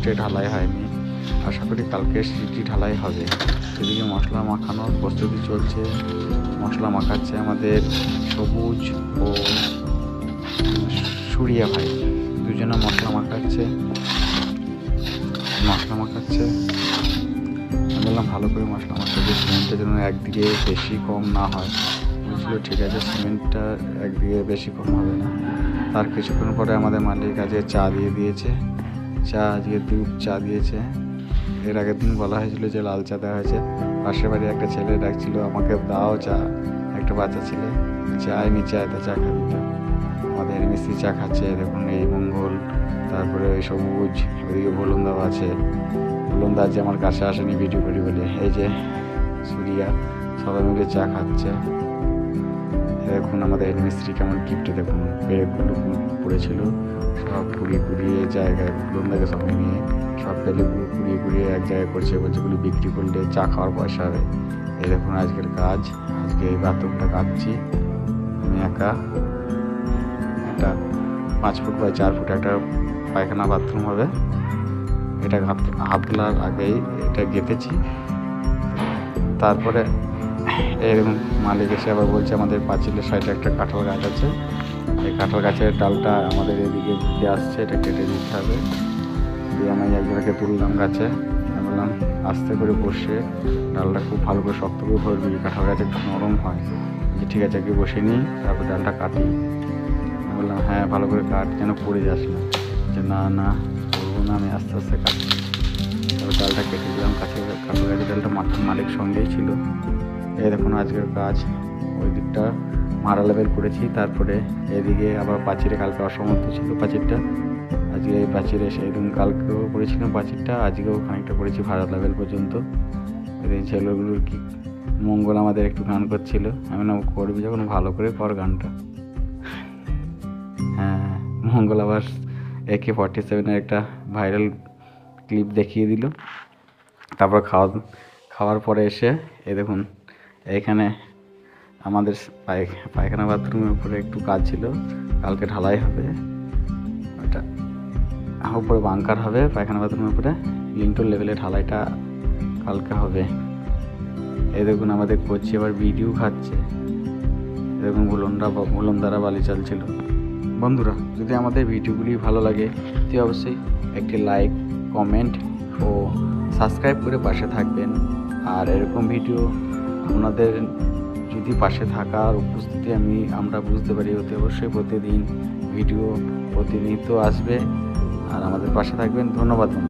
সিটে ঢালাই হয়নি, আশা করি কালকে সিটটি ঢালাই হবে। এদিকে মশলা মাখানোর প্রস্তুতি চলছে, মশলা মাখাচ্ছে আমাদের সবুজ ও সুরিয়া ভাই, দুজনে মশলা মাখাচ্ছে। আমি বললাম ভালো করে মশলা মাখাচ্ছে, সিমেন্টের জন্য একদিকে বেশি কম না হয়। বলছিল ঠিক আছে, সিমেন্টটা একদিকে বেশি কম হবে না। তার কিছুক্ষণ পরে আমাদের মালিক আজকে চা দিয়ে দিয়েছে, আজকে দুধ চা দিয়েছে। এর আগের দিন বলা হয়েছিল যে লাল চা দেওয়া হয়েছে। পাশের বাড়ি একটা ছেলে ডাকছিল আমাকে দাও চা, একটা বাচ্চা ছেলে চায় নিচে আয়, তা চা খাবি তো। আমাদের মিস্ত্রি চা খাচ্ছে, দেখুন এই মঙ্গল, তারপরে ওই সবুজ, ওইদিকে ভোলনদাও আছে। ভোলন্দা যে আমার কাছে আসেনি ভিডিও করি বলে, এই যে সুরিয়া, সবাই মিলে চা খাচ্ছে। দেখুন আমাদের মিস্ত্রি কেমন গিফটে, দেখুন পেরেকগুলো পড়েছিল সব কুড়িয়ে জায়গায়, ভোলন্দাকে সঙ্গে নিয়ে সব পেলেগুলো কুড়িয়ে এক জায়গায় করছে, বলছে গুলো বিক্রি করলে চা খাওয়ার পয়সা হবে। এই দেখুন আজকের কাজ, আজকে এই বাথরুমটা কাটছি আমি একা। একটা 5 ফুট বাই 4 ফুট একটা পায়খানা বাথরুম হবে। এটা হাফলার আগেই এটা গেঁথেছি। তারপরে এরকম মালিক এসে আবার বলছে আমাদের পাঁচিলের সাইডে একটা কাঁঠাল গাছ আছে, এই কাঁঠাল গাছের ডালটা আমাদের এদিকে ঝুঁকে আসছে, এটা কেটে দিতে হবে। দিয়ে আমি একজনকে তুললাম গাছে, আমি বললাম আস্তে করে বসে ডালটা খুব ভালো করে শক্ত করে ধরবি, কাঁঠাল গাছ একটু নরম হয়। যে ঠিক আছে, একটু বসে নিই, তারপর ডালটা কাটি। আমি বললাম হ্যাঁ ভালো করে কাট, যেন পড়ে যাস না। যে না করবো না, আমি আস্তে আস্তে কাটি। তারপর ডালটা কেটে দিলাম, কাঁঠাল গাছের ডালটা মালিক সঙ্গেই ছিল। এই দেখুন আজকের কাজ, ওই দিকটা মারা লেভেল করেছি। তারপরে এদিকে আবার পাঁচিরে কালকে অসমর্থ ছিল পাঁচিরটা, আজকে এই পাঁচিরে সেইরকম কালকেও করেছিলাম পাঁচিরটা, আজকেও খানিকটা করেছি ভাড়া লেভেল পর্যন্ত। এই ছেলেগুলোর কি মঙ্গল আমাদের একটু গান করছিল, আমি না করবি যখন ভালো করে কর গানটা। হ্যাঁ, মঙ্গল আবার AK-47 একটা ভাইরাল ক্লিপ দেখিয়ে দিল। তারপর খাওয়ার পরে এসে এই দেখুন এইখানে আমাদের পায়খানা বাথরুমের উপরে একটু কাজ ছিল, কালকে ঢালাই হবে। ওইটা উপরে বাঙ্কার হবে, পায়খানা বাথরুমের উপরে লিন্টল লেভেলে ঢালাইটা কালকে হবে। এই দেখুন আমাদের কোচি আবার ভিডিও খাচ্ছে, এরকম ভুলন্দারা বালি চালছিল। বন্ধুরা, যদি আমাদের ভিডিওগুলি ভালো লাগে তো অবশ্যই একটি লাইক, কমেন্ট ও সাবস্ক্রাইব করে পাশে থাকবেন। আর এরকম ভিডিও আপনাদের যদি পাশে থাকার উপস্থিতি আমরা বুঝতে পারি, অতি অবশ্যই প্রতিদিন ভিডিও প্রতিনিয়ত আসবে। আর আমাদের পাশে থাকবেন। ধন্যবাদ।